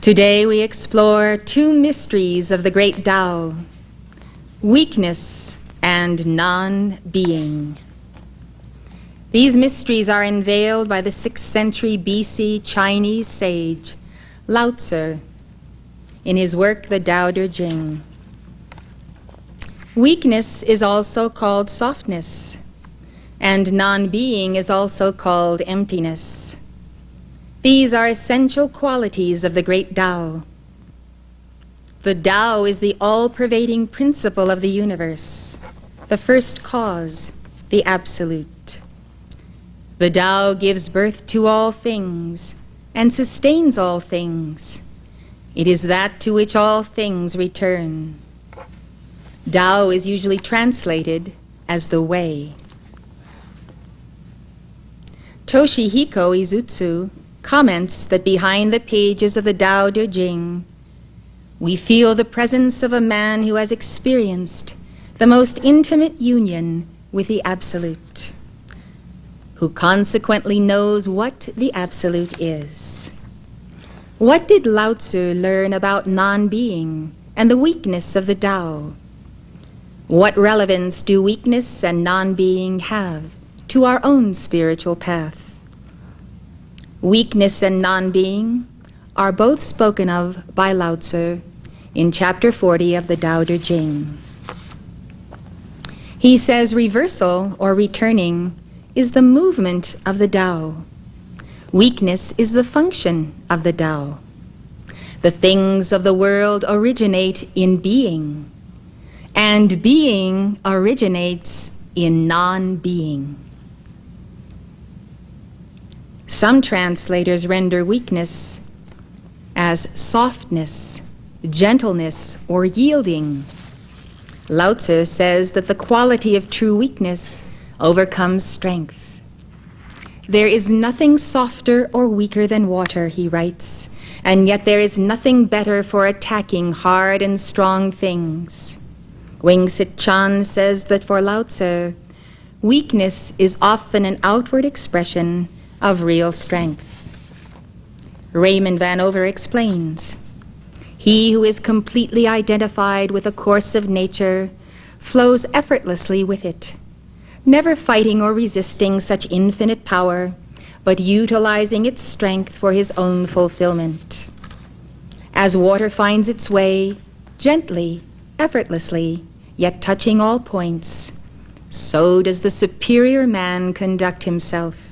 Today we explore two mysteries of the great Tao: weakness and non-being. These mysteries are unveiled by the 6th century BC Chinese sage Lao Tzu in his work The Tao Te Ching. Weakness is also called softness, and non-being is also called emptiness. These are essential qualities of the great Tao. The Tao is the all-pervading principle of the universe, the first cause, the absolute. The Tao gives birth to all things and sustains all things. It is that to which all things return. Tao is usually translated as the way. Toshihiko Izutsu comments that behind the pages of the Tao Te Ching, we feel the presence of a man who has experienced the most intimate union with the Absolute, who consequently knows what the Absolute is. What did Lao Tzu learn about non-being and the weakness of the Tao? What relevance do weakness and non-being have to our own spiritual path? Weakness and non-being are both spoken of by Lao Tzu in chapter 40 of the Tao Te Ching. He says reversal or returning is the movement of the Tao. Weakness is the function of the Tao. The things of the world originate in being, and being originates in non-being. Some translators render weakness as softness, gentleness, or yielding. Lao Tzu says that the quality of true weakness overcomes strength. There is nothing softer or weaker than water, he writes, and yet there is nothing better for attacking hard and strong things. Wing Sit Chan says that for Lao Tzu, weakness is often an outward expression of real strength. Raymond Van Over explains, he who is completely identified with the course of nature flows effortlessly with it, never fighting or resisting such infinite power, but utilizing its strength for his own fulfillment. As water finds its way, gently, effortlessly, yet touching all points, so does the superior man conduct himself.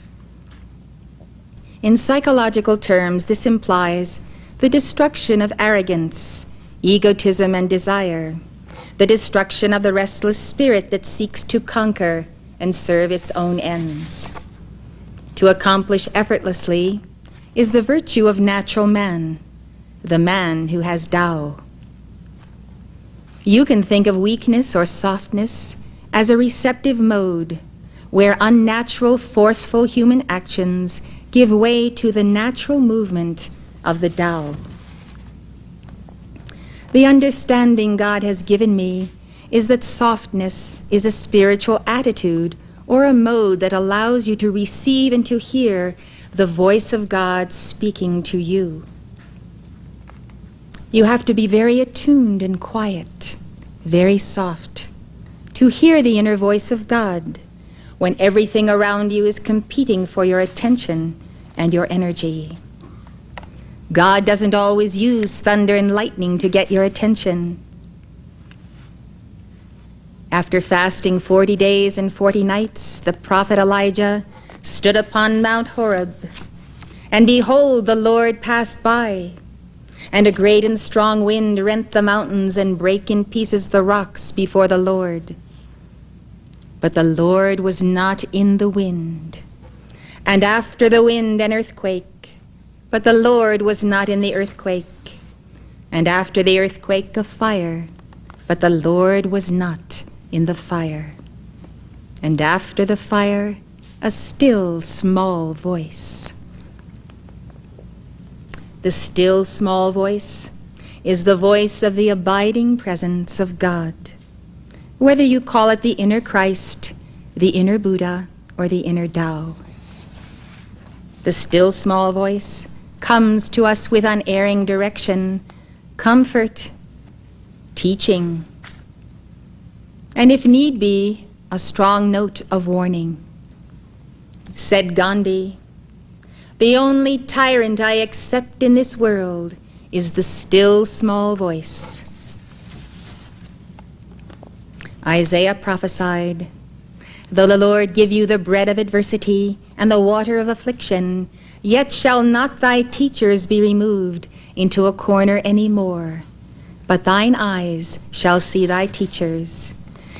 In psychological terms, this implies the destruction of arrogance, egotism, and desire, the destruction of the restless spirit that seeks to conquer and serve its own ends. To accomplish effortlessly is the virtue of natural man, the man who has Tao. You can think of weakness or softness as a receptive mode where unnatural, forceful human actions give way to the natural movement of the Tao. The understanding God has given me is that softness is a spiritual attitude or a mode that allows you to receive and to hear the voice of God speaking to you. You have to be very attuned and quiet, very soft, to hear the inner voice of God when everything around you is competing for your attention and your energy. God doesn't always use thunder and lightning to get your attention. After fasting 40 days and 40 nights, the prophet Elijah stood upon Mount Horeb, and behold, the Lord passed by, and a great and strong wind rent the mountains and brake in pieces the rocks before the Lord. But the Lord was not in the wind. And after the wind, an earthquake. But the Lord was not in the earthquake. And after the earthquake, a fire. But the Lord was not in the fire. And after the fire, a still small voice. The still small voice is the voice of the abiding presence of God. Whether you call it the inner Christ, the inner Buddha, or the inner Tao. The still small voice comes to us with unerring direction, comfort, teaching, and if need be, a strong note of warning. Said Gandhi, "The only tyrant I accept in this world is the still small voice." Isaiah prophesied, "Though the Lord give you the bread of adversity and the water of affliction, yet shall not thy teachers be removed into a corner any more, but thine eyes shall see thy teachers,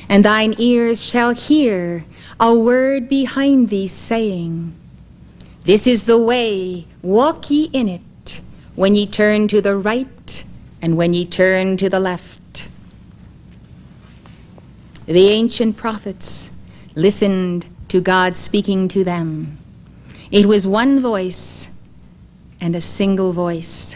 and thine ears shall hear a word behind thee saying, This is the way, walk ye in it, when ye turn to the right and when ye turn to the left." The ancient prophets listened to God speaking to them. It was one voice and a single voice.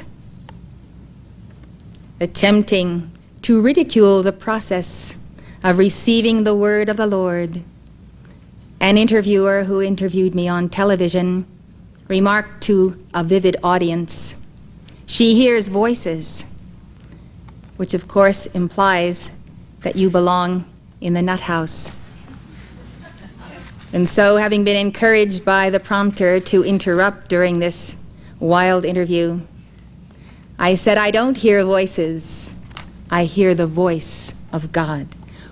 Attempting to ridicule the process of receiving the word of the Lord, an interviewer who interviewed me on television remarked to a vivid audience, "She hears voices," which of course implies that you belong in the nut house. And so, having been encouraged by the prompter to interrupt during this wild interview, I said, "I don't hear voices. I hear the voice of God."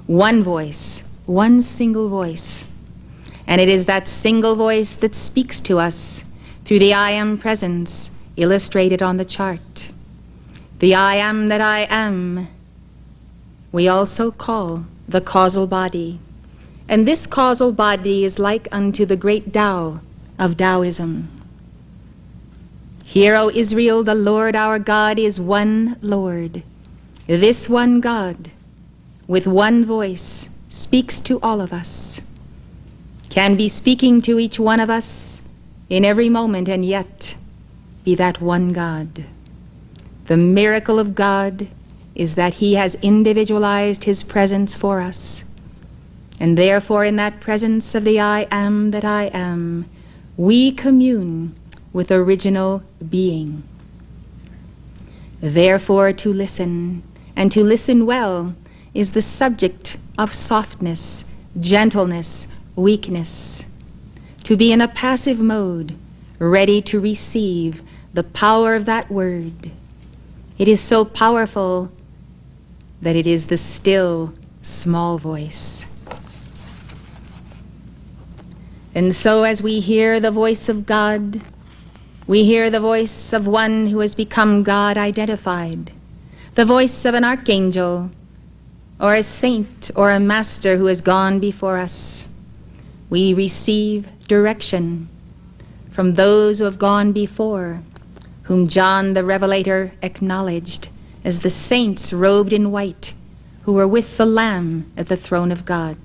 One voice, one single voice. And it is that single voice that speaks to us through the I Am presence illustrated on the chart. The I Am that I am, we also call the causal body. And this causal body is like unto the great Tao of Taoism. Hear, O Israel, the Lord our God is one Lord. This one God, with one voice, speaks to all of us, can be speaking to each one of us in every moment, and yet be that one God. The miracle of God is that He has individualized His presence for us. And therefore, in that presence of the I Am that I am, we commune with original being. Therefore, to listen, and to listen well, is the subject of softness, gentleness, weakness. To be in a passive mode, ready to receive the power of that word. It is so powerful that it is the still, small voice. And so as we hear the voice of God, we hear the voice of one who has become God identified, the voice of an archangel, or a saint, or a master who has gone before us. We receive direction from those who have gone before, whom John the Revelator acknowledged as the saints robed in white, who were with the Lamb at the throne of God.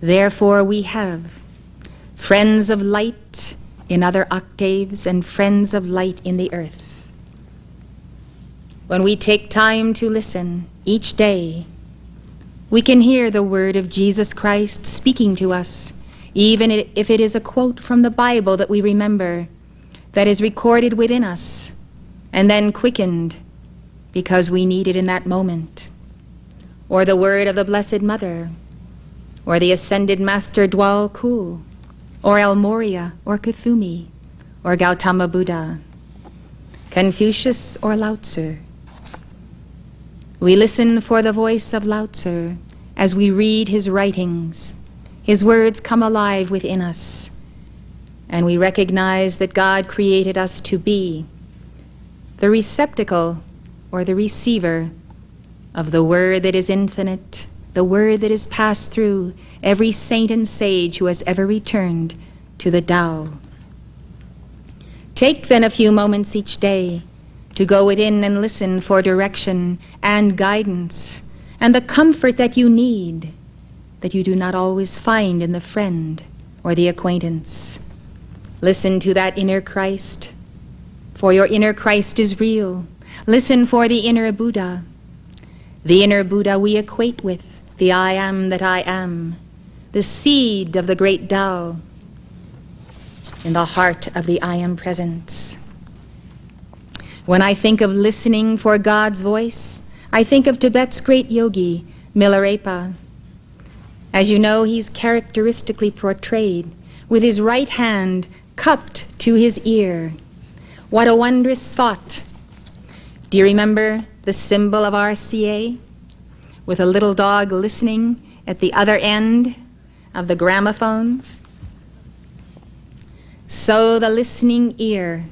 Therefore we have friends of light in other octaves and friends of light in the earth. When we take time to listen each day, we can hear the word of Jesus Christ speaking to us, even if it is a quote from the Bible that we remember, that is recorded within us and then quickened because we need it in that moment. Or the word of the Blessed Mother, or the ascended Master Dwal Kul, or El Morya, or Kuthumi, or Gautama Buddha, Confucius, or Lao Tzu. We listen for the voice of Lao Tzu as we read his writings. His words come alive within us, and we recognize that God created us to be the receptacle or the receiver of the word that is infinite, the word that has passed through every saint and sage who has ever returned to the Tao. Take then a few moments each day to go within and listen for direction and guidance and the comfort that you need, that you do not always find in the friend or the acquaintance. Listen to that inner Christ, for your inner Christ is real. Listen for the inner Buddha. The inner Buddha we equate with the I Am that I am. the seed of the great Tao in the heart of the I Am Presence. When I think of listening for God's voice, I think of Tibet's great yogi, Milarepa. As you know, he's characteristically portrayed with his right hand cupped to his ear. What a wondrous thought. Do you remember the symbol of RCA? With a little dog listening at the other end of the gramophone? So the listening ear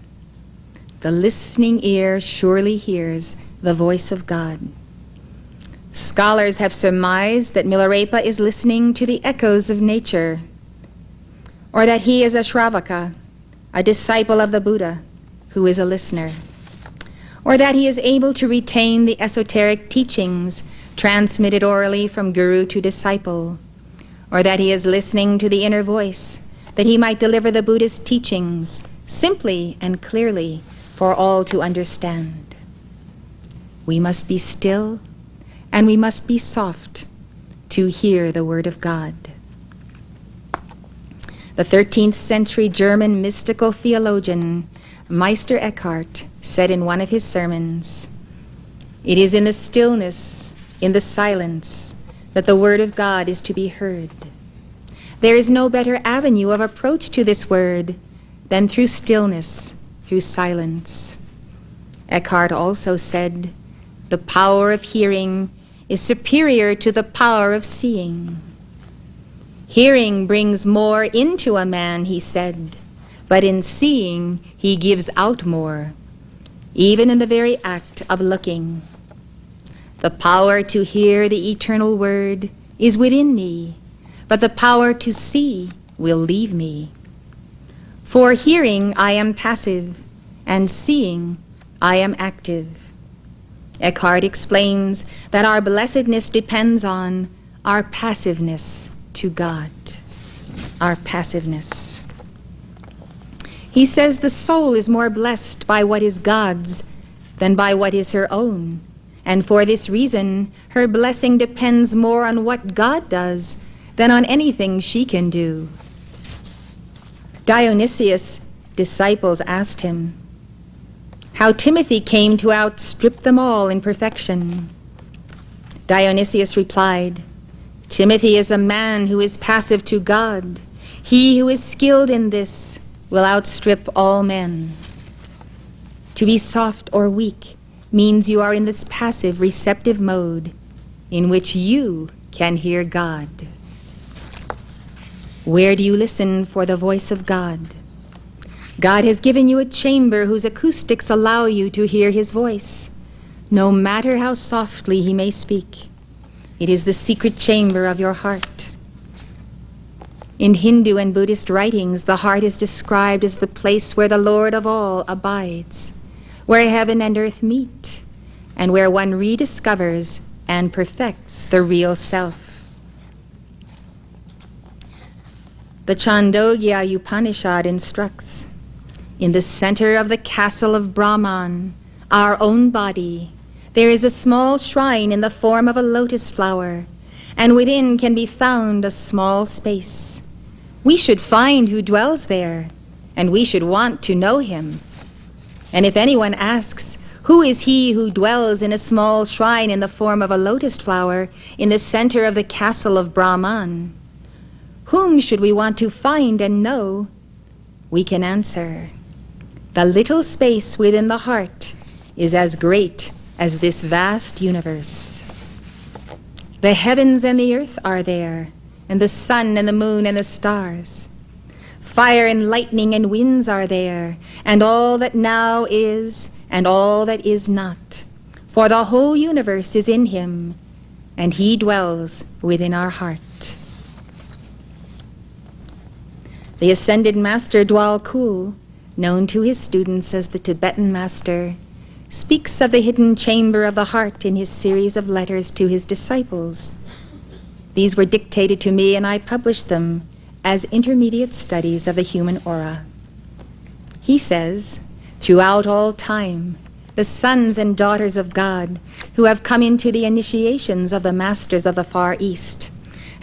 surely hears the voice of God. Scholars have surmised that Milarepa is listening to the echoes of nature, or that he is a Shravaka, a disciple of the Buddha, who is a listener, or that he is able to retain the esoteric teachings transmitted orally from guru to disciple, or that he is listening to the inner voice, that he might deliver the Buddhist teachings simply and clearly for all to understand. We must be still and we must be soft to hear the word of God. The 13th century German mystical theologian Meister Eckhart said in one of his sermons, "It is in the stillness, in the silence, that the word of God is to be heard. There is no better avenue of approach to this word than through stillness, through silence." Eckhart also said, "The power of hearing is superior to the power of seeing. Hearing brings more into a man," he said, "but in seeing he gives out more, even in the very act of looking. The power to hear the eternal word is within me, but the power to see will leave me. For hearing I am passive, and seeing I am active." Eckhart explains that our blessedness depends on our passiveness to God. Our passiveness. He says the soul is more blessed by what is God's than by what is her own, and for this reason her blessing depends more on what God does than on anything she can do. Dionysius' disciples asked him how Timothy came to outstrip them all in perfection. Dionysius replied, "Timothy is a man who is passive to God. He who is skilled in this will outstrip all men." To be soft or weak means you are in this passive, receptive mode in which you can hear God. Where do you listen for the voice of God? God has given you a chamber whose acoustics allow you to hear his voice, no matter how softly he may speak. It is the secret chamber of your heart. In Hindu and Buddhist writings, the heart is described as the place where the Lord of all abides, where heaven and earth meet, and where one rediscovers and perfects the real self. The Chandogya Upanishad instructs, "In the center of the castle of Brahman, our own body, there is a small shrine in the form of a lotus flower, and within can be found a small space. We should find who dwells there, and we should want to know him. And if anyone asks, 'Who is he who dwells in a small shrine in the form of a lotus flower in the center of the castle of Brahman?' whom should we want to find and know?" We can answer, the little space within the heart is as great as this vast universe. The heavens and the earth are there, and the sun and the moon and the stars. Fire and lightning and winds are there, and all that now is and all that is not. For the whole universe is in him, and he dwells within our heart. The ascended master Dwal Kul, known to his students as the Tibetan master, speaks of the hidden chamber of the heart in his series of letters to his disciples. These were dictated to me, and I published them as intermediate studies of the human aura. He says, "Throughout all time, the sons and daughters of God who have come into the initiations of the masters of the Far East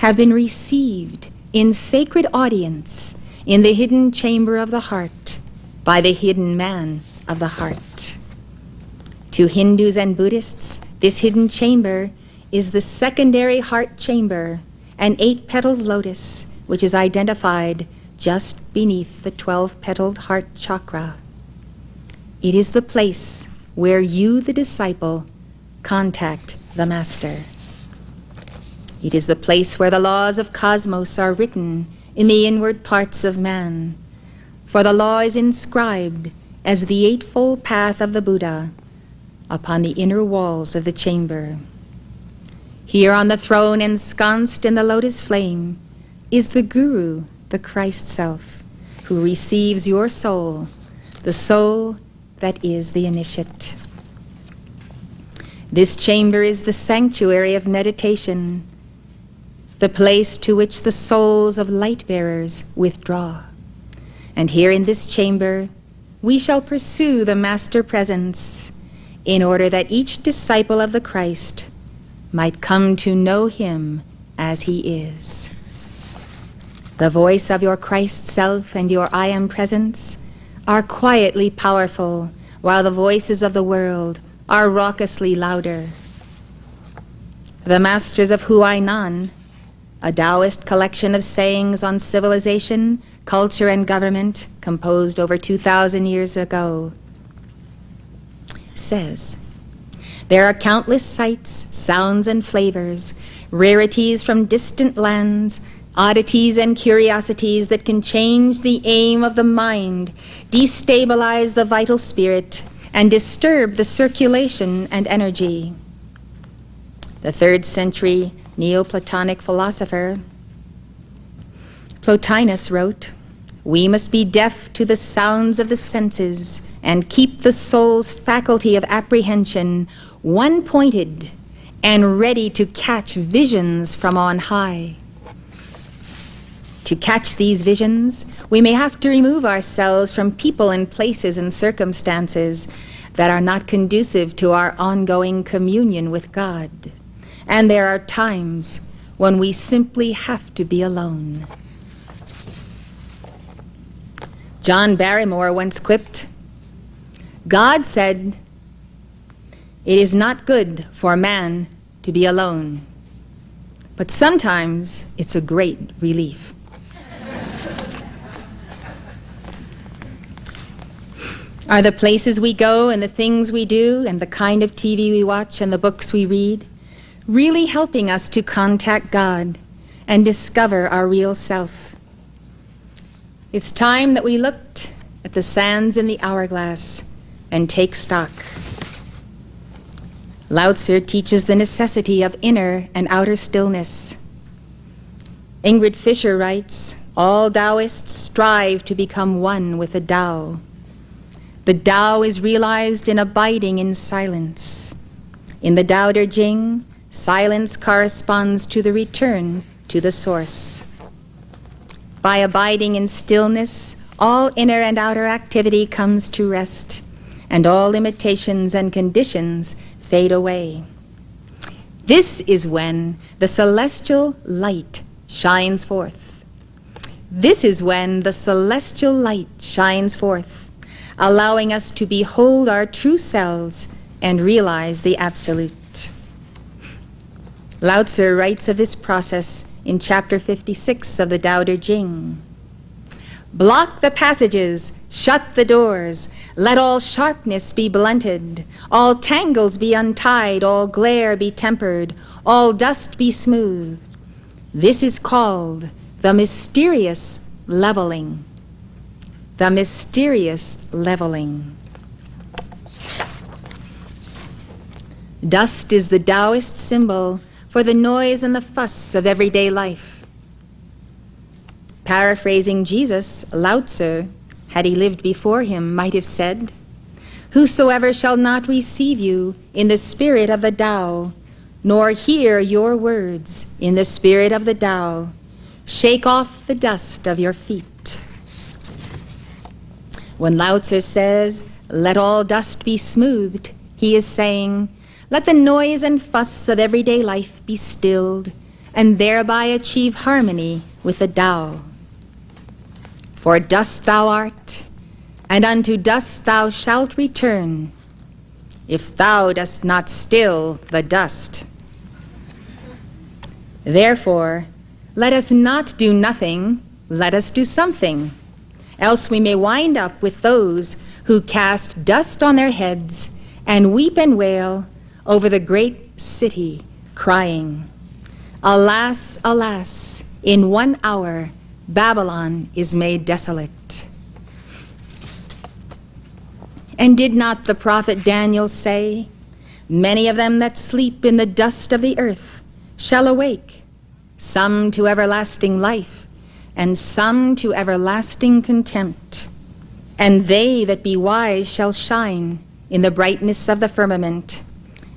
have been received in sacred audience in the hidden chamber of the heart by the hidden man of the heart. To Hindus and Buddhists, this hidden chamber is the secondary heart chamber, an 8-petaled lotus which is identified just beneath the 12-petaled heart chakra. It is the place where you, the disciple, contact the Master. It is the place where the laws of cosmos are written in the inward parts of man, for the law is inscribed as the eightfold path of the Buddha upon the inner walls of the chamber. Here on the throne, ensconced in the lotus flame, is the Guru, the Christ self, who receives your soul, the soul that is the initiate. This chamber is the sanctuary of meditation, the place to which the souls of light-bearers withdraw. And here in this chamber, we shall pursue the Master Presence in order that each disciple of the Christ might come to know him as he is. The voice of your Christ self and your I Am Presence are quietly powerful, while the voices of the world are raucously louder. The Masters of Huainan, a Taoist collection of sayings on civilization, culture, and government composed over 2,000 years ago, says, "There are countless sights, sounds, and flavors, rarities from distant lands, oddities and curiosities that can change the aim of the mind, destabilize the vital spirit, and disturb the circulation and energy." The 3rd century Neoplatonic philosopher Plotinus wrote, "We must be deaf to the sounds of the senses and keep the soul's faculty of apprehension one-pointed and ready to catch visions from on high." To catch these visions, we may have to remove ourselves from people and places and circumstances that are not conducive to our ongoing communion with God. And there are times when we simply have to be alone. John Barrymore once quipped, "God said, 'It is not good for man to be alone, but sometimes it's a great relief.'" Are the places we go and the things we do and the kind of TV we watch and the books we read really helping us to contact God and discover our real self? It's time that we looked at the sands in the hourglass and take stock. Lao Tzu teaches the necessity of inner and outer stillness. Ingrid Fisher writes, "All Taoists strive to become one with the Tao. The Tao is realized in abiding in silence. In the Tao Te Ching, silence corresponds to the return to the source. By abiding in stillness, all inner and outer activity comes to rest, and all limitations and conditions fade away. This is when the celestial light shines forth. This is when the celestial light shines forth, allowing us to behold our true selves and realize the Absolute." Lao Tzu writes of this process in chapter 56 of the Tao Te Ching. "Block the passages, shut the doors, let all sharpness be blunted, all tangles be untied, all glare be tempered, all dust be smoothed. This is called the mysterious leveling." The mysterious leveling. Dust is the Taoist symbol for the noise and the fuss of everyday life. Paraphrasing Jesus, Lao Tzu, had he lived before him, might have said, "Whosoever shall not receive you in the spirit of the Tao, nor hear your words in the spirit of the Tao, shake off the dust of your feet." When Lao Tzu says, "Let all dust be smoothed," he is saying, let the noise and fuss of everyday life be stilled, and thereby achieve harmony with the Tao. For dust thou art, and unto dust thou shalt return, if thou dost not still the dust. Therefore, let us not do nothing, let us do something, else we may wind up with those who cast dust on their heads and weep and wail over the great city, crying, Alas, alas, in 1 hour Babylon is made desolate. And did not the prophet Daniel say, Many of them that sleep in the dust of the earth shall awake, some to everlasting life, and some to everlasting contempt. And they that be wise shall shine in the brightness of the firmament,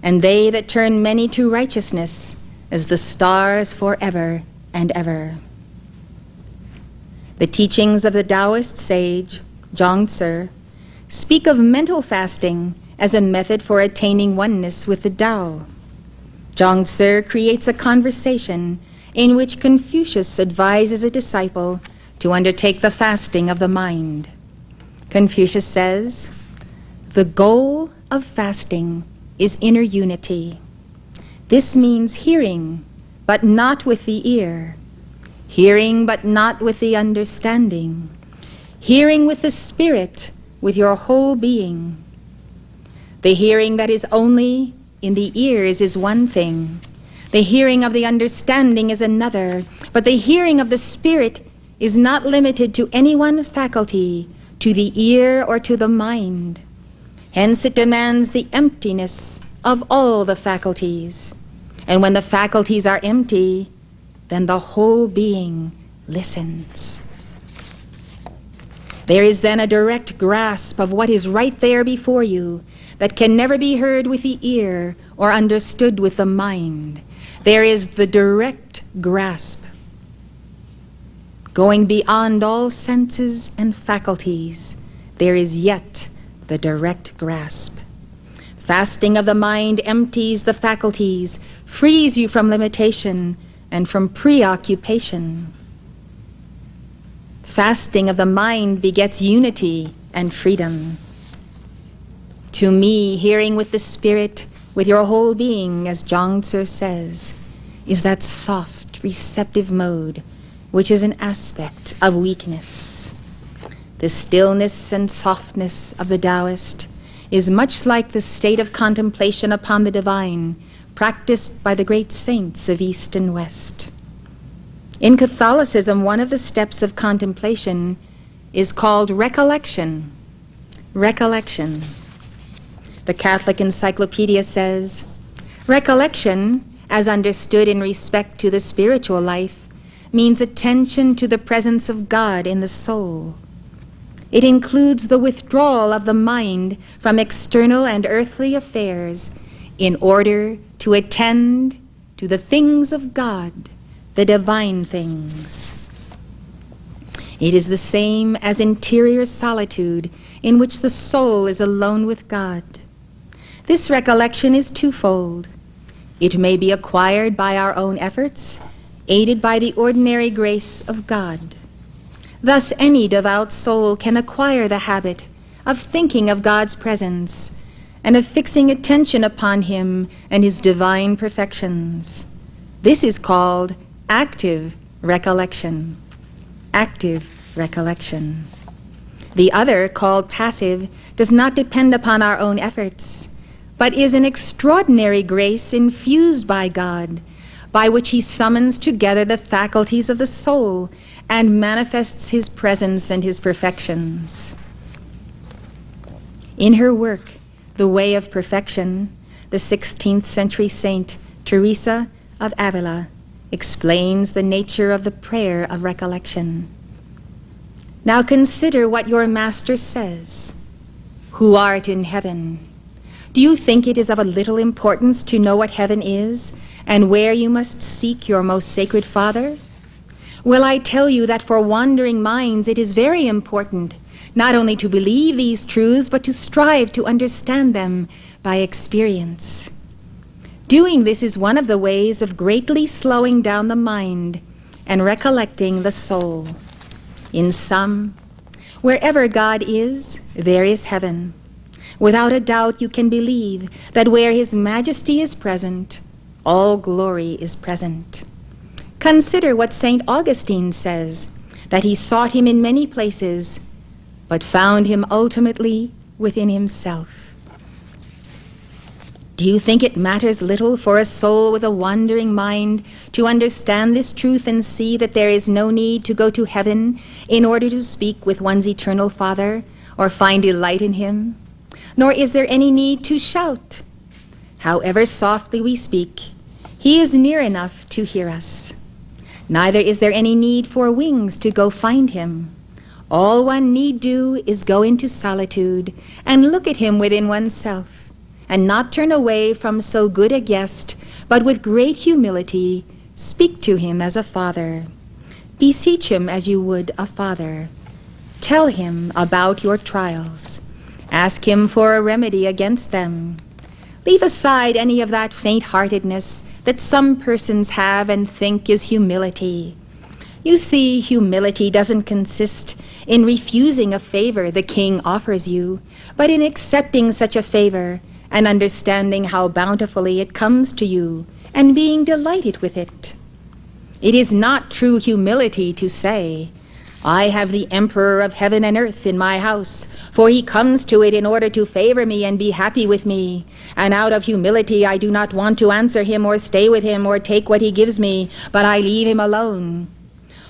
and they that turn many to righteousness as the stars forever and ever. The teachings of the Taoist sage, Zhuang-Tzu, speak of mental fasting as a method for attaining oneness with the Tao. Zhuang-Tzu creates a conversation in which Confucius advises a disciple to undertake the fasting of the mind. Confucius says, The goal of fasting is inner unity. This means hearing, but not with the ear, hearing but not with the understanding, hearing with the spirit, with your whole being. The hearing that is only in the ears is one thing. The hearing of the understanding is another, but the hearing of the spirit is not limited to any one faculty, to the ear or to the mind. Hence it demands the emptiness of all the faculties. And when the faculties are empty, then the whole being listens. There is then a direct grasp of what is right there before you that can never be heard with the ear or understood with the mind. There is the direct grasp, going beyond all senses and faculties. There is yet the direct grasp. Fasting of the mind empties the faculties, frees you from limitation and from preoccupation. Fasting of the mind begets unity and freedom. To me, hearing with the spirit, with your whole being, as Zhuang-Tzu says, is that soft, receptive mode, which is an aspect of weakness. The stillness and softness of the Taoist is much like the state of contemplation upon the divine, practiced by the great saints of East and West. In Catholicism, one of the steps of contemplation is called recollection. Recollection. The Catholic Encyclopedia says, recollection, as understood in respect to the spiritual life, means attention to the presence of God in the soul. It includes the withdrawal of the mind from external and earthly affairs in order to attend to the things of God, the divine things. It is the same as interior solitude in which the soul is alone with God. This recollection is twofold. It may be acquired by our own efforts, aided by the ordinary grace of God. Thus, any devout soul can acquire the habit of thinking of God's presence and of fixing attention upon Him and His divine perfections. This is called active recollection. Active recollection. The other, called passive, does not depend upon our own efforts, but is an extraordinary grace infused by God, by which He summons together the faculties of the soul and manifests His presence and His perfections. In her work, The Way of Perfection, the 16th century saint Teresa of Avila explains the nature of the prayer of recollection. Now consider what your Master says. Who art in heaven? Do you think it is of a little importance to know what heaven is and where you must seek your most sacred Father? Well, I tell you that for wandering minds it is very important not only to believe these truths, but to strive to understand them by experience. Doing this is one of the ways of greatly slowing down the mind and recollecting the soul. In sum, wherever God is, there is heaven. Without a doubt you can believe that where His majesty is present, all glory is present. Consider what St. Augustine says, that he sought Him in many places, but found Him ultimately within himself. Do you think it matters little for a soul with a wandering mind to understand this truth and see that there is no need to go to heaven in order to speak with one's eternal Father or find delight in Him? Nor is there any need to shout. However softly we speak, He is near enough to hear us. Neither is there any need for wings to go find Him. All one need do is go into solitude and look at Him within oneself, and not turn away from so good a guest, but with great humility speak to Him as a father. Beseech Him as you would a father. Tell Him about your trials. Ask Him for a remedy against them. Leave aside any of that faint-heartedness that some persons have and think is humility. You see, humility doesn't consist in refusing a favor the king offers you, but in accepting such a favor and understanding how bountifully it comes to you and being delighted with it. It is not true humility to say, I have the Emperor of heaven and earth in my house, for he comes to it in order to favor me and be happy with me. And out of humility I do not want to answer him or stay with him or take what he gives me, but I leave him alone.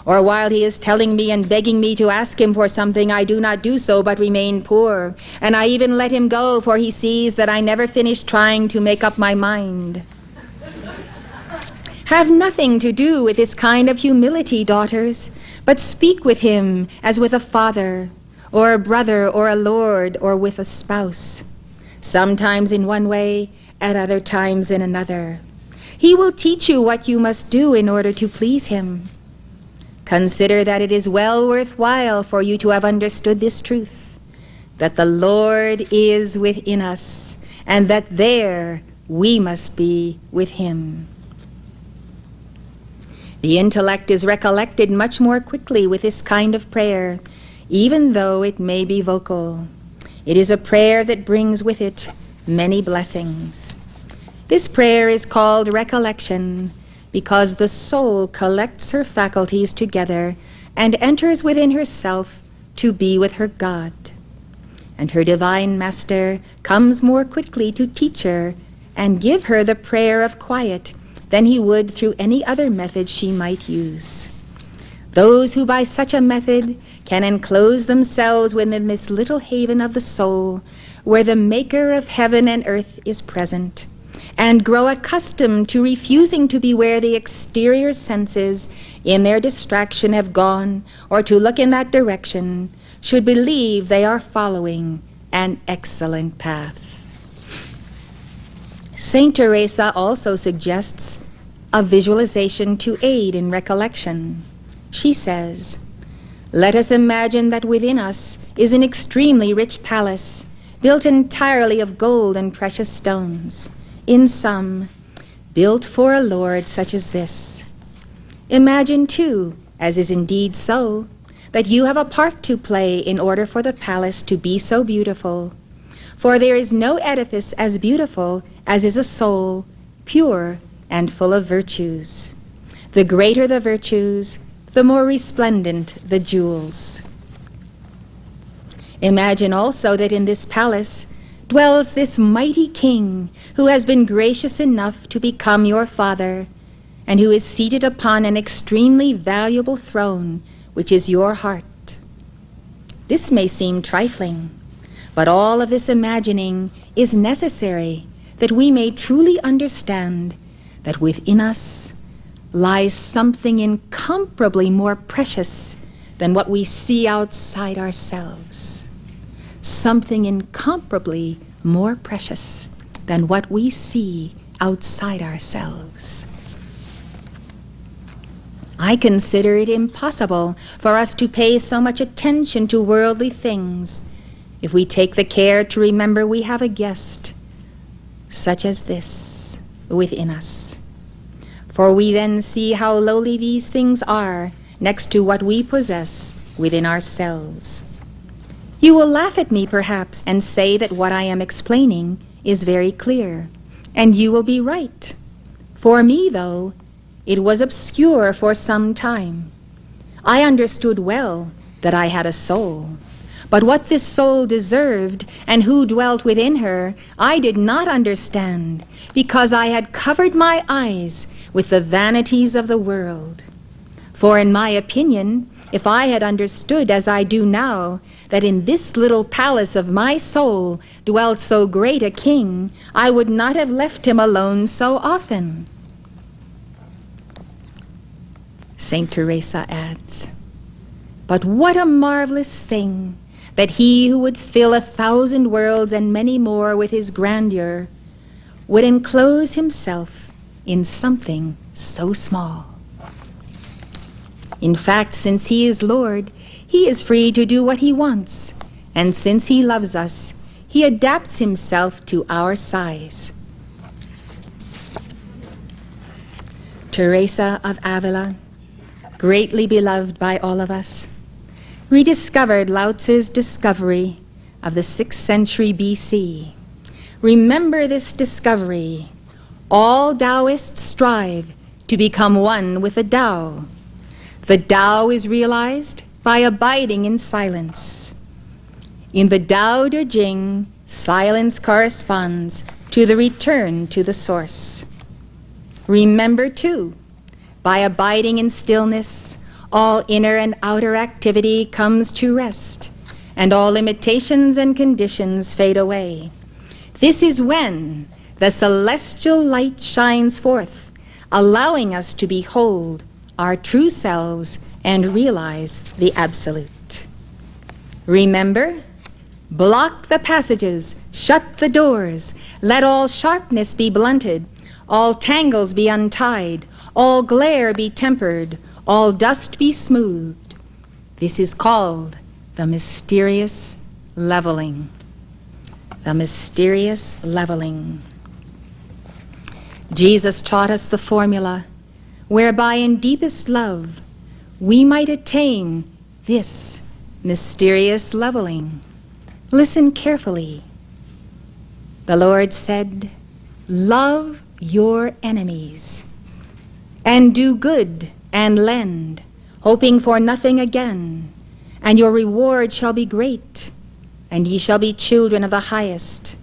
Or while he is telling me and begging me to ask him for something, I do not do so, but remain poor. And I even let him go, for he sees that I never finish trying to make up my mind. Have nothing to do with this kind of humility, daughters, but speak with him as with a father, or a brother, or a lord, or with a spouse. Sometimes in one way, at other times in another. He will teach you what you must do in order to please him. Consider that it is well worthwhile for you to have understood this truth, that the Lord is within us, and that there we must be with him. The intellect is recollected much more quickly with this kind of prayer, even though it may be vocal. It is a prayer that brings with it many blessings. This prayer is called recollection, because the soul collects her faculties together and enters within herself to be with her God. And her divine master comes more quickly to teach her and give her the prayer of quiet than he would through any other method she might use. Those who by such a method can enclose themselves within this little haven of the soul, where the Maker of heaven and earth is present, and grow accustomed to refusing to be where the exterior senses in their distraction have gone, or to look in that direction, should believe they are following an excellent path. Saint Teresa also suggests a visualization to aid in recollection. She says, let us imagine that within us is an extremely rich palace, built entirely of gold and precious stones. In sum, built for a Lord such as this. Imagine too, as is indeed so, that you have a part to play in order for the palace to be so beautiful. For there is no edifice as beautiful as is a soul, pure and full of virtues. The greater the virtues, the more resplendent the jewels. Imagine also that in this palace dwells this mighty king who has been gracious enough to become your father, and who is seated upon an extremely valuable throne, which is your heart. This may seem trifling, but all of this imagining is necessary that we may truly understand that within us lies something incomparably more precious than what we see outside ourselves. Something incomparably more precious than what we see outside ourselves. I consider it impossible for us to pay so much attention to worldly things if we take the care to remember we have a guest such as this. within us. For we then see how lowly these things are next to what we possess within ourselves. You will laugh at me, perhaps, and say that what I am explaining is very clear, and you will be right. For me, though, it was obscure for some time. I understood well that I had a soul, but what this soul deserved and who dwelt within her, I did not understand, because I had covered my eyes with the vanities of the world. For in my opinion, if I had understood as I do now, that in this little palace of my soul dwelt so great a king, I would not have left him alone so often. Saint Teresa adds, but what a marvelous thing that he who would fill 1,000 worlds and many more with his grandeur would enclose himself in something so small. In fact, since he is Lord, he is free to do what he wants, and since he loves us, he adapts himself to our size. Teresa of Avila, greatly beloved by all of us, rediscovered Lao Tzu's discovery of the 6th century BC. Remember this discovery. All Taoists strive to become one with the Tao. The Tao is realized by abiding in silence. In the Tao Te Ching, silence corresponds to the return to the source. Remember, too, by abiding in stillness, all inner and outer activity comes to rest, and all limitations and conditions fade away. This is when the celestial light shines forth, allowing us to behold our true selves and realize the absolute. Remember, block the passages, shut the doors, let all sharpness be blunted, all tangles be untied, all glare be tempered, all dust be smoothed. This is called the mysterious leveling. The mysterious leveling. Jesus taught us the formula whereby in deepest love we might attain this mysterious leveling. Listen carefully. The Lord said, love your enemies, and do good and lend, hoping for nothing again, and your reward shall be great, and ye shall be children of the highest.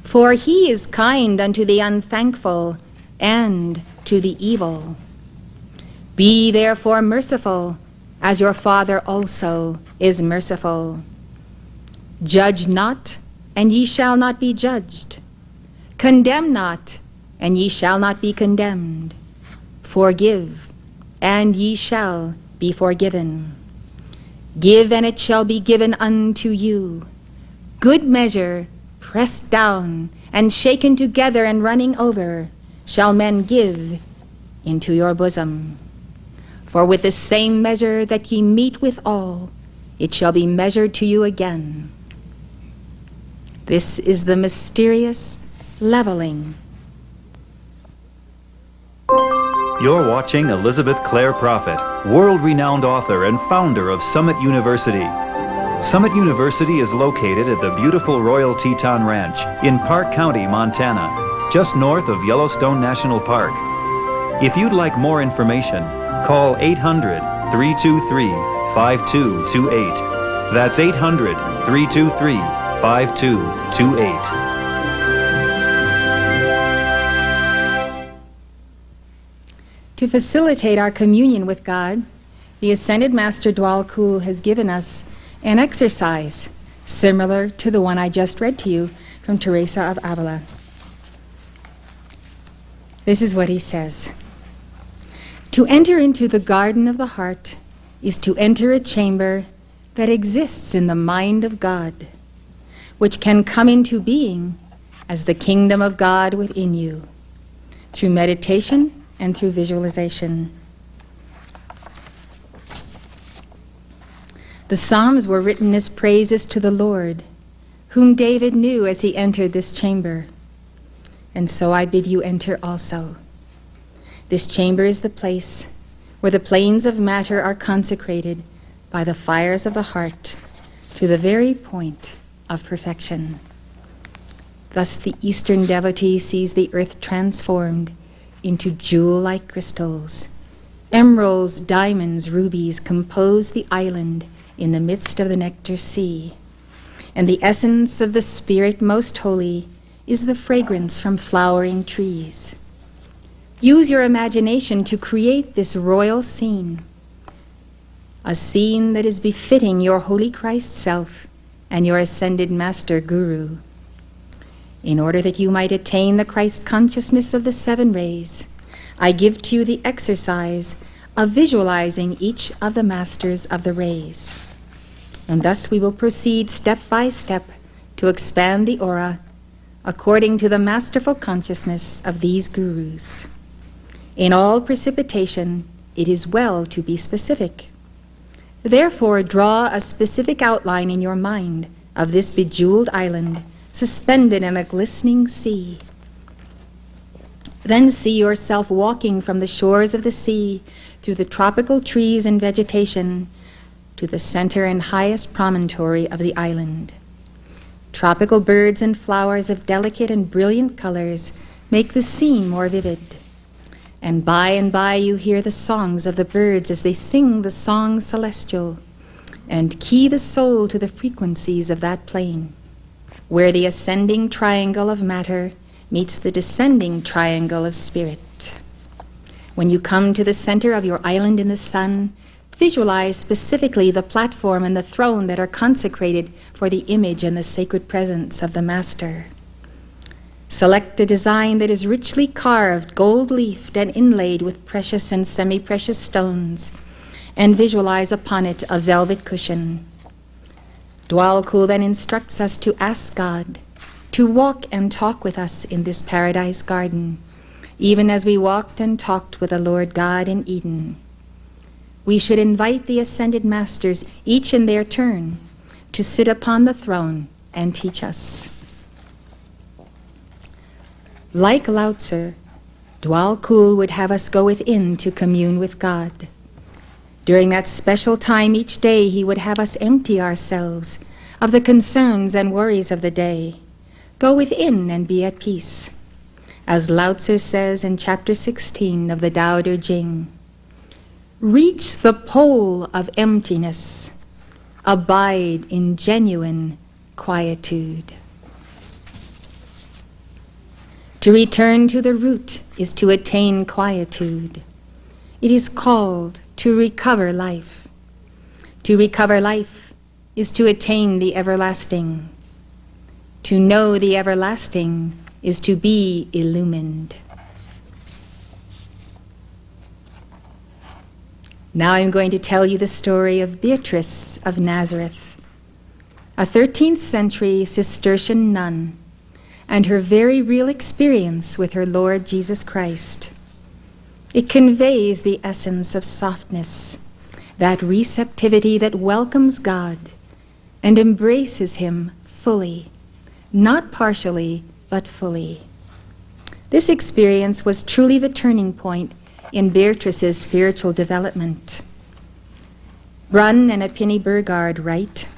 For he is kind unto the unthankful and to the evil. Be therefore merciful, as your Father also is merciful. Judge not, and ye shall not be judged. Condemn not, and ye shall not be condemned. Forgive, and ye shall be forgiven. Give, and it shall be given unto you. Good measure, pressed down, and shaken together and running over, shall men give into your bosom. For with the same measure that ye meet withal, it shall be measured to you again. This is the mysterious leveling. You're watching Elizabeth Clare Prophet, world-renowned author and founder of Summit University. Summit University is located at the beautiful Royal Teton Ranch in Park County, Montana, just north of Yellowstone National Park. If you'd like more information, call 800-323-5228. That's 800-323-5228. To facilitate our communion with God, the Ascended Master Dwal Kul has given us an exercise similar to the one I just read to you from Teresa of Avila. This is what he says. To enter into the garden of the heart is to enter a chamber that exists in the mind of God, which can come into being as the kingdom of God within you, through meditation and through visualization. The Psalms were written as praises to the Lord, whom David knew as he entered this chamber. and so I bid you enter also. This chamber is the place where the planes of matter are consecrated by the fires of the heart to the very point of perfection. Thus the Eastern devotee sees the earth transformed into jewel-like crystals. Emeralds, diamonds, rubies compose the island in the midst of the nectar sea. And the essence of the Spirit Most Holy is the fragrance from flowering trees. Use your imagination to create this royal scene, a scene that is befitting your Holy Christ Self and your Ascended Master Guru. In order that you might attain the Christ consciousness of the seven rays, I give to you the exercise of visualizing each of the masters of the rays. And thus we will proceed step by step to expand the aura according to the masterful consciousness of these gurus. In all precipitation, it is well to be specific. Therefore, draw a specific outline in your mind of this bejeweled island suspended in a glistening sea. Then see yourself walking from the shores of the sea through the tropical trees and vegetation to the center and highest promontory of the island. Tropical birds and flowers of delicate and brilliant colors make the scene more vivid. And by you hear the songs of the birds as they sing the song celestial, and key the soul to the frequencies of that plane, where the ascending triangle of matter meets the descending triangle of spirit. When you come to the center of your island in the sun, visualize specifically the platform and the throne that are consecrated for the image and the sacred presence of the Master. Select a design that is richly carved, gold-leafed, and inlaid with precious and semi-precious stones, and visualize upon it a velvet cushion. Dwalkul then instructs us to ask God to walk and talk with us in this paradise garden, even as we walked and talked with the Lord God in Eden. We should invite the ascended masters, each in their turn, to sit upon the throne and teach us. Like Lao Tzu, Dwalkul would have us go within to commune with God. During that special time each day, he would have us empty ourselves of the concerns and worries of the day. Go within and be at peace. As Lao Tzu says in chapter 16 of the Tao Te Ching, reach the pole of emptiness, abide in genuine quietude. To return to the root is to attain quietude. It is called to recover life. To recover life is to attain the everlasting. To know the everlasting is to be illumined. Now I'm going to tell you the story of Beatrice of Nazareth, a 13th century Cistercian nun, and her very real experience with her Lord Jesus Christ. It conveys the essence of softness, that receptivity that welcomes God and embraces him fully, not partially, but fully. This experience was truly the turning point in Beatrice's spiritual development. Brunn and Apini Burgard write,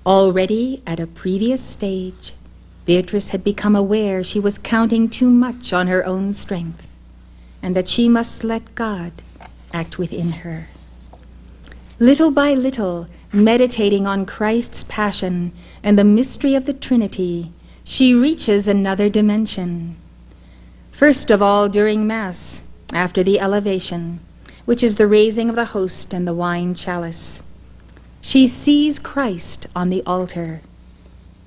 already at a previous stage, Beatrice had become aware she was counting too much on her own strength, and that she must let God act within her. Little by little, meditating on Christ's passion and the mystery of the Trinity, she reaches another dimension. First of all, during Mass, after the elevation, which is the raising of the host and the wine chalice, she sees Christ on the altar,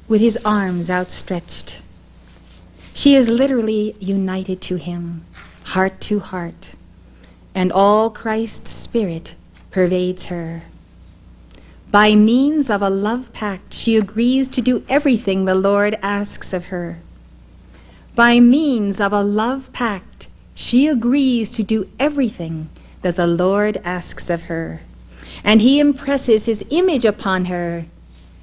with his arms outstretched. She is literally united to him, heart to heart, and all Christ's Spirit pervades her. By means of a love pact, she agrees to do everything the Lord asks of her. By means of a love pact, she agrees to do everything that the Lord asks of her, and he impresses his image upon her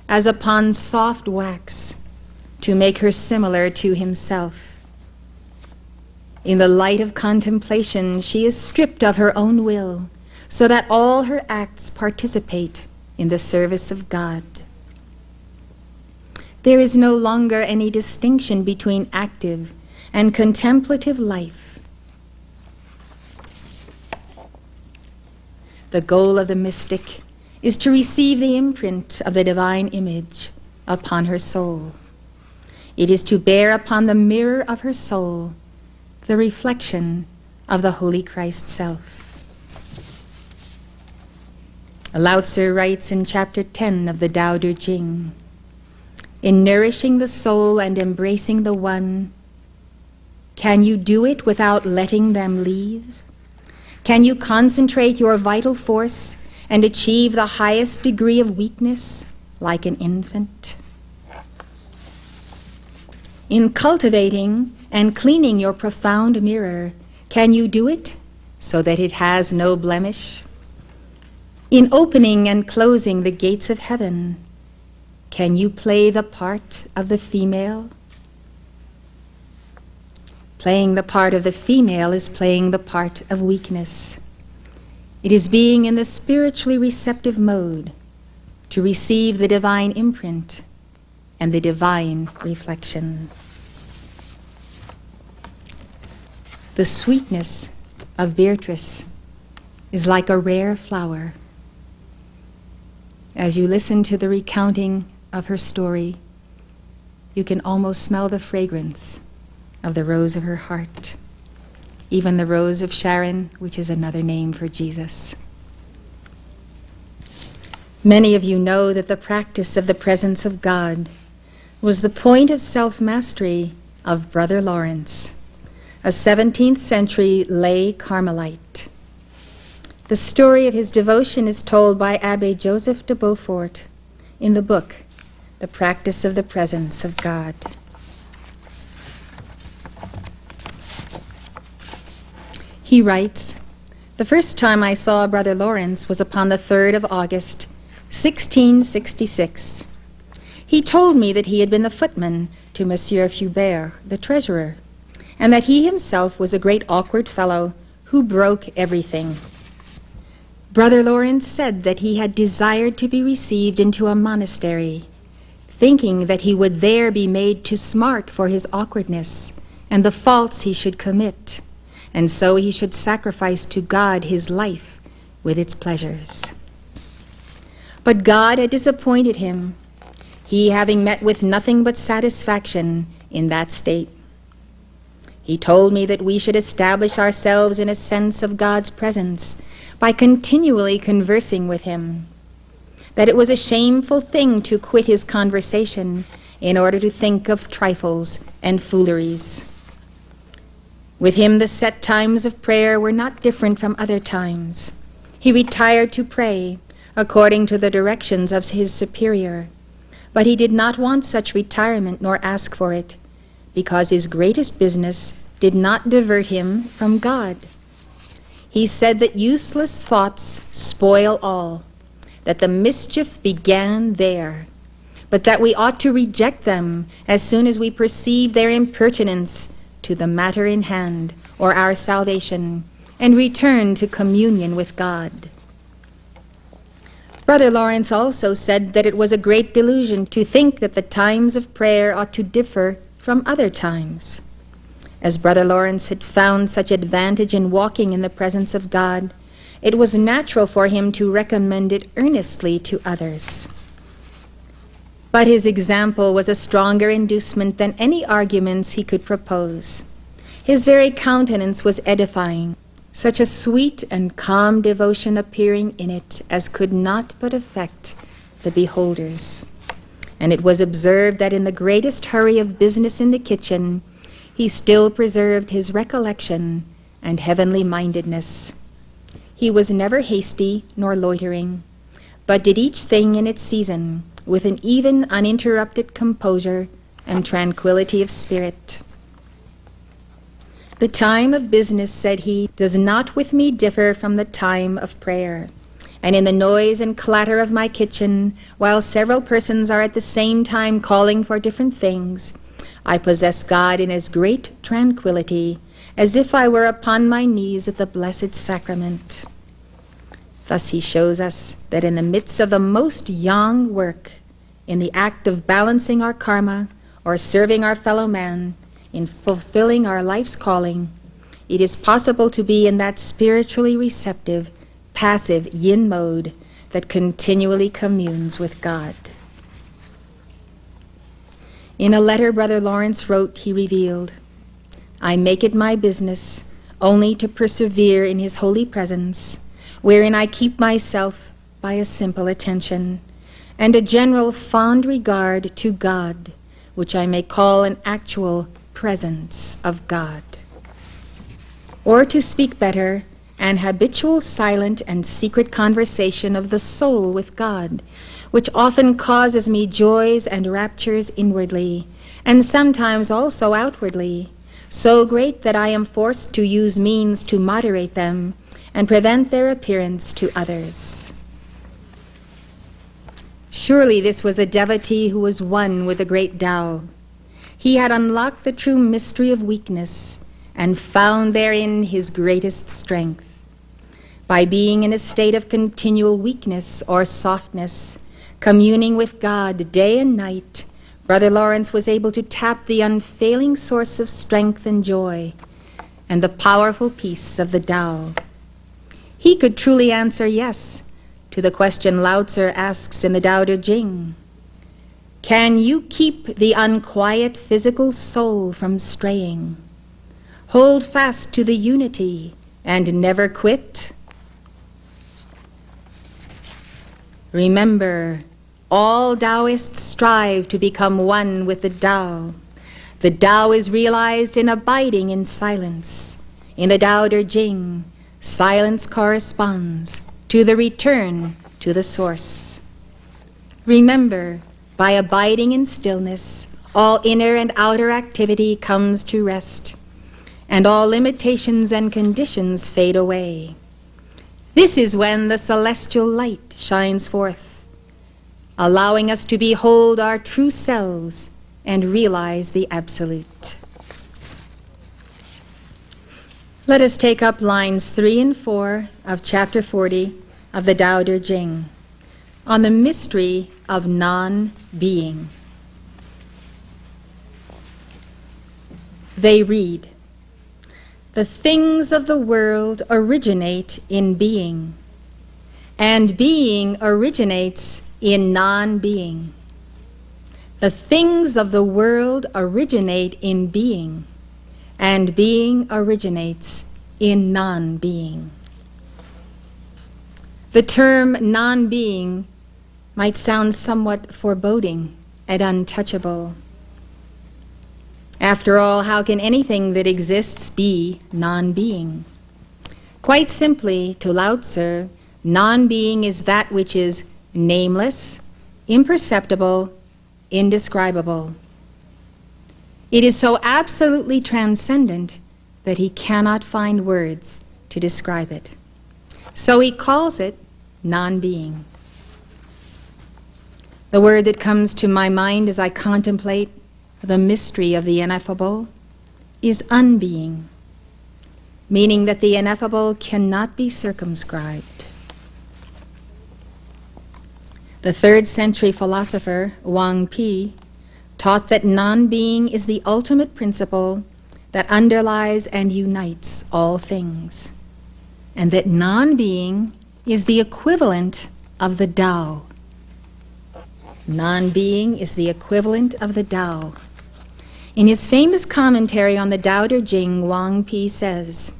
as upon soft wax, to make her similar to himself. In the light of contemplation, she is stripped of her own will, so that all her acts participate in the service of God. There is no longer any distinction between active and contemplative life. The goal of the mystic is to receive the imprint of the divine image upon her soul. It is to bear upon the mirror of her soul the reflection of the Holy Christ self. Lao Tzu writes in chapter 10 of the Tao Te Ching, "In nourishing the soul and embracing the One, can you do it without letting them leave? Can you concentrate your vital force and achieve the highest degree of weakness like an infant? In cultivating and cleaning your profound mirror, can you do it so that it has no blemish? In opening and closing the gates of heaven, can you play the part of the female? Playing the part of the female is playing the part of weakness. It is being in the spiritually receptive mode to receive the divine imprint and the divine reflection. The sweetness of Beatrice is like a rare flower. As you listen to the recounting of her story, you can almost smell the fragrance of the rose of her heart, even the rose of Sharon, which is another name for Jesus. Many of you know that the practice of the presence of God was the point of self-mastery of Brother Lawrence, a 17th century lay Carmelite. The story of his devotion is told by Abbé Joseph de Beaufort in the book, The Practice of the Presence of God. He writes, "The first time I saw Brother Lawrence was upon the 3rd of August, 1666. He told me that he had been the footman to Monsieur Fubert, the treasurer, and that he himself was a great awkward fellow who broke everything. Brother Lawrence said that he had desired to be received into a monastery, thinking that he would there be made to smart for his awkwardness and the faults he should commit, and so he should sacrifice to God his life with its pleasures. But God had disappointed him, he having met with nothing but satisfaction in that state. He told me that we should establish ourselves in a sense of God's presence by continually conversing with him, that it was a shameful thing to quit his conversation in order to think of trifles and fooleries. With him the set times of prayer were not different from other times. He retired to pray according to the directions of his superior, but he did not want such retirement nor ask for it, because his greatest business did not divert him from God. He said that useless thoughts spoil all, that the mischief began there, but that we ought to reject them as soon as we perceive their impertinence to the matter in hand, or our salvation, and return to communion with God. Brother Lawrence also said that it was a great delusion to think that the times of prayer ought to differ from other times. As Brother Lawrence had found such advantage in walking in the presence of God, it was natural for him to recommend it earnestly to others. But his example was a stronger inducement than any arguments he could propose. His very countenance was edifying, such a sweet and calm devotion appearing in it as could not but affect the beholders. And it was observed that in the greatest hurry of business in the kitchen, he still preserved his recollection and heavenly mindedness. He was never hasty nor loitering, but did each thing in its season with an even uninterrupted composure and tranquility of spirit. The time of business, said he, does not with me differ from the time of prayer. And in the noise and clatter of my kitchen, while several persons are at the same time calling for different things, I possess God in as great tranquility as if I were upon my knees at the Blessed Sacrament. Thus he shows us that in the midst of the most young work, in the act of balancing our karma or serving our fellow man, in fulfilling our life's calling, it is possible to be in that spiritually receptive, passive yin mode that continually communes with God. In a letter Brother Lawrence wrote, he revealed, "I make it my business only to persevere in his holy presence, wherein I keep myself by a simple attention, and a general fond regard to God, which I may call an actual presence of God. Or to speak better, an habitual silent and secret conversation of the soul with God, which often causes me joys and raptures inwardly, and sometimes also outwardly, so great that I am forced to use means to moderate them and prevent their appearance to others." Surely this was a devotee who was one with the great Tao. He had unlocked the true mystery of weakness and found therein his greatest strength. By being in a state of continual weakness or softness, communing with God day and night, Brother Lawrence was able to tap the unfailing source of strength and joy and the powerful peace of the Tao. He could truly answer yes to the question Lao Tzu asks in the Tao Te Ching. Can you keep the unquiet physical soul from straying? Hold fast to the unity and never quit. Remember, all Taoists strive to become one with the Tao. The Tao is realized in abiding in silence. In the Tao Te Ching, silence corresponds to the return to the source. Remember, by abiding in stillness, all inner and outer activity comes to rest, and all limitations and conditions fade away. This is when the celestial light shines forth, allowing us to behold our true selves and realize the Absolute. Let us take up lines 3 and 4 of chapter 40 of the Tao Te Ching on the mystery of non-being. They read, "The things of the world originate in being, and being originates in non-being. The things of the world originate in being, and being originates in non-being." The term non-being might sound somewhat foreboding and untouchable. After all, how can anything that exists be non-being? Quite simply, to Lao Tzu, non-being is that which is nameless, imperceptible, indescribable. It is so absolutely transcendent that he cannot find words to describe it. So he calls it non-being. The word that comes to my mind as I contemplate the mystery of the ineffable is unbeing, meaning that the ineffable cannot be circumscribed. The 3rd century philosopher Wang Pi taught that non-being is the ultimate principle that underlies and unites all things, and that non-being is the equivalent of the Tao. Non-being is the equivalent of the Tao. In his famous commentary on the Tao Te Ching, Wang Pi says,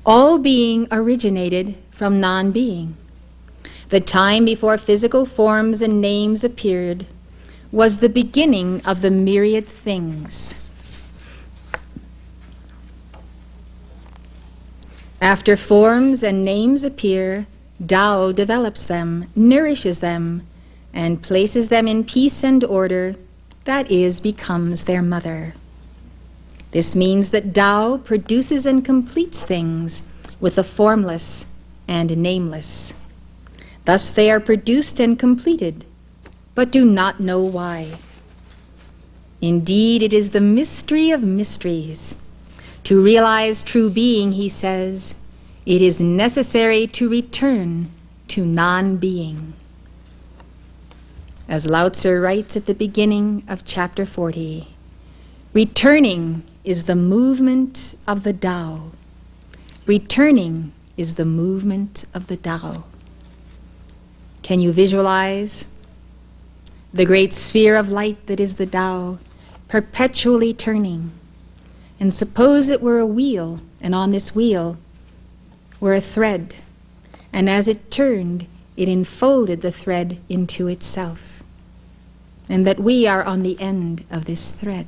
"All being originated from non-being. The time before physical forms and names appeared was the beginning of the myriad things. After forms and names appear, Tao develops them, nourishes them, and places them in peace and order, that is, becomes their mother. This means that Tao produces and completes things with the formless and nameless. Thus they are produced and completed, but do not know why. Indeed, it is the mystery of mysteries. To realize true being, he says, it is necessary to return to non-being. As Lao Tzu writes at the beginning of chapter 40, returning is the movement of the Tao. Returning is the movement of the Tao. Can you visualize the great sphere of light that is the Tao perpetually turning? And suppose it were a wheel, and on this wheel were a thread, and as it turned, it enfolded the thread into itself, and that we are on the end of this thread.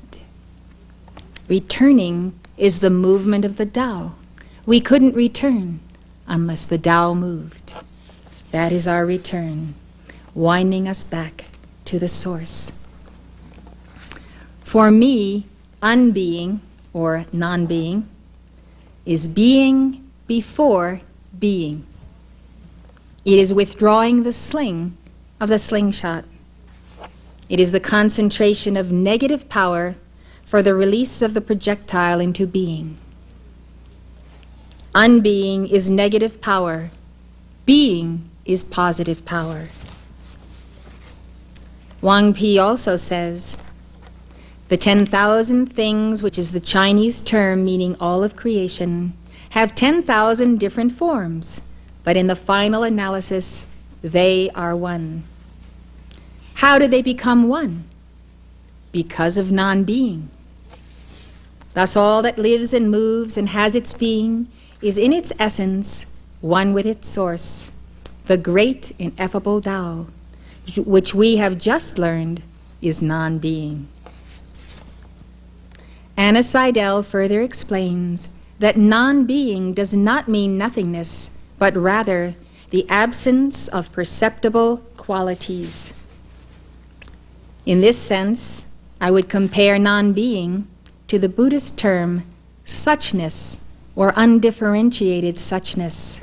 Returning is the movement of the Tao. We couldn't return unless the Tao moved. That is our return, winding us back to the source. For me, unbeing, or non-being, is being before being. It is withdrawing the sling of the slingshot. It is the concentration of negative power for the release of the projectile into being. Unbeing is negative power. Being is positive power. Wang Pi also says, the 10,000 things, which is the Chinese term meaning all of creation, have 10,000 different forms, but in the final analysis, they are one. How do they become one? Because of non-being. Thus all that lives and moves and has its being is in its essence one with its source, the great ineffable Tao, which we have just learned is non-being. Anna Seidel further explains that non-being does not mean nothingness, but rather the absence of perceptible qualities. In this sense, I would compare non-being to the Buddhist term suchness, or undifferentiated suchness.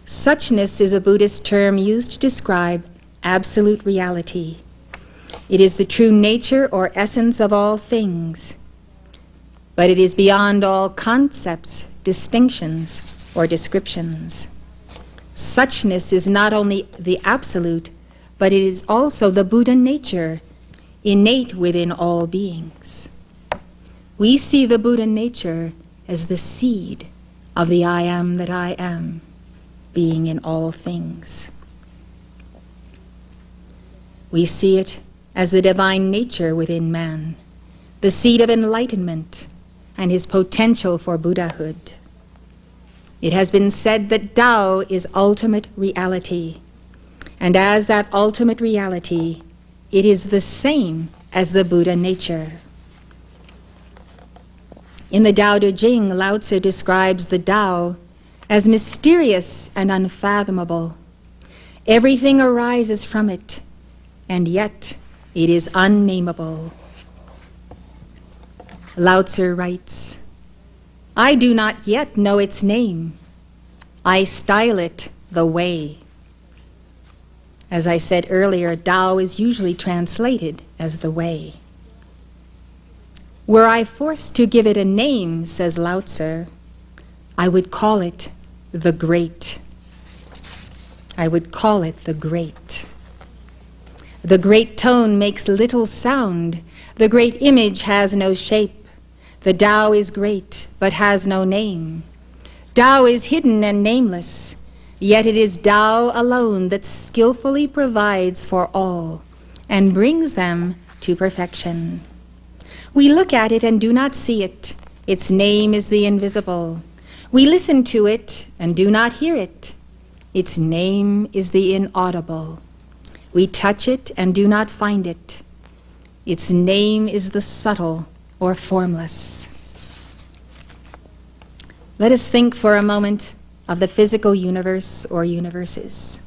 Suchness is a Buddhist term used to describe absolute reality. It is the true nature or essence of all things, but it is beyond all concepts, distinctions, or descriptions. Suchness is not only the absolute, but it is also the Buddha nature, innate within all beings. We see the Buddha nature as the seed of the I am that I am, being in all things. We see it as the divine nature within man, the seed of enlightenment, and his potential for Buddhahood. It has been said that Tao is ultimate reality, and as that ultimate reality, it is the same as the Buddha nature. In the Tao Te Ching, Lao Tzu describes the Tao as mysterious and unfathomable. Everything arises from it, and yet it is unnameable. Lao Tzu writes, I do not yet know its name. I style it the way. As I said earlier, Tao is usually translated as the way. Were I forced to give it a name, says Lao Tzu, I would call it the Great. I would call it the Great. The great tone makes little sound. The great image has no shape. The Tao is great, but has no name. Tao is hidden and nameless, yet it is Tao alone that skillfully provides for all and brings them to perfection. We look at it and do not see it. Its name is the invisible. We listen to it and do not hear it. Its name is the inaudible. We touch it and do not find it. Its name is the subtle or formless. Let us think for a moment of the physical universe or universes.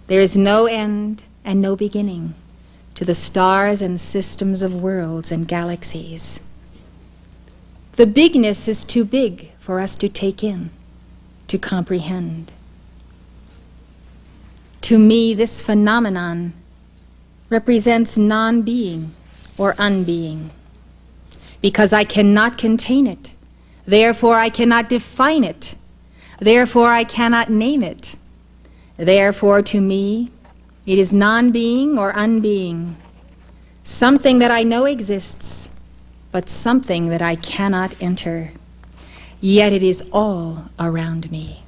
There is no end and no beginning to the stars and systems of worlds and galaxies. The bigness is too big for us to take in, to comprehend. To me, this phenomenon represents non-being or unbeing. Because I cannot contain it, Therefore, I cannot define it. Therefore, I cannot name it. Therefore, to me, it is non-being or unbeing, something that I know exists, but something that I cannot enter. Yet it is all around me.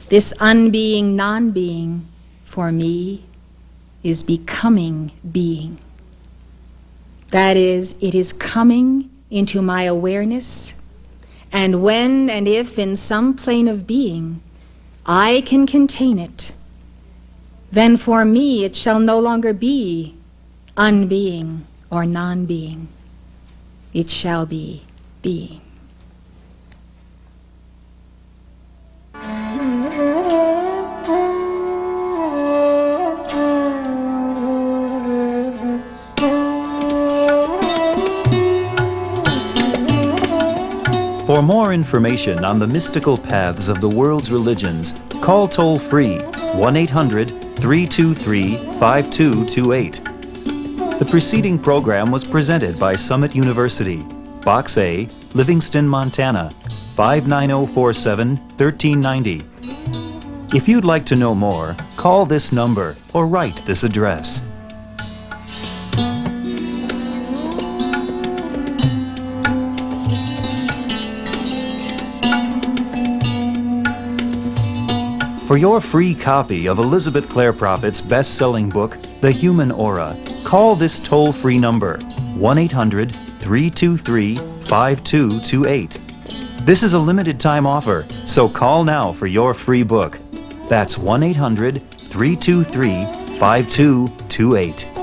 This unbeing, non-being, for me, is becoming being. That is, it is coming into my awareness, and when and if in some plane of being I can contain it, then for me it shall no longer be unbeing or non-being. It shall be being. For more information on the mystical paths of the world's religions, call toll-free 1-800-323-5228. The preceding program was presented by Summit University, Box A, Livingston, Montana, 59047 1390. If you'd like to know more, call this number or write this address. For your free copy of Elizabeth Clare Prophet's best-selling book, The Human Aura, call this toll-free number, 1-800-323-5228. This is a limited-time offer, so call now for your free book. That's 1-800-323-5228.